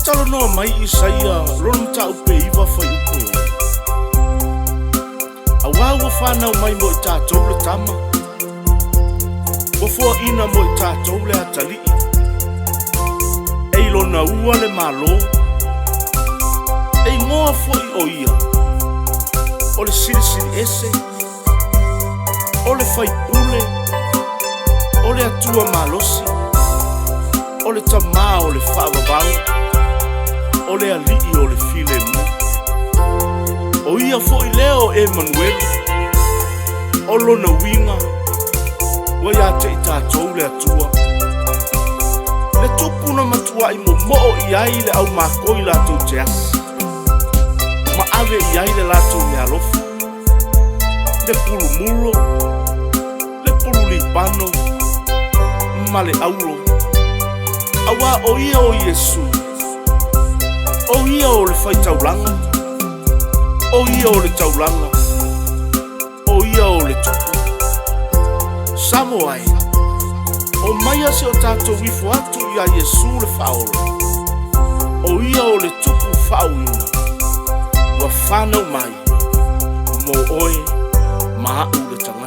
Talonoa mai Isaia lona tau pe iwa whai upo. A waua whanau mai mo I tātou le tama. Wafua ina mo I tātou le atalii. Ei lona ua le malo. Ei moa fwai o ia. O le siri ese. O le whai ule. O le atua malosi. O le tamā o le whaavavau. O le alii o le file mu. O ia fo I leo Emmanuel. O lona winga. Wa ia te I tātou le atua. Le tupu na matua I mo I ai le au mako I lātou te asi. Ma ave I ai le lātou me alofu. Le pulu muro. Le pulu lipano. Ma le aulo. Awa o ia o Yesu. O ia o le whai taulanga. O ia o le taulanga. O ia o le tupu. Samo ai. O maia se o tātou wifo atu ia Yesu le whaolo. O ia o le tupu whauina. Wa whanau mai. Mo oe maa u le tanga.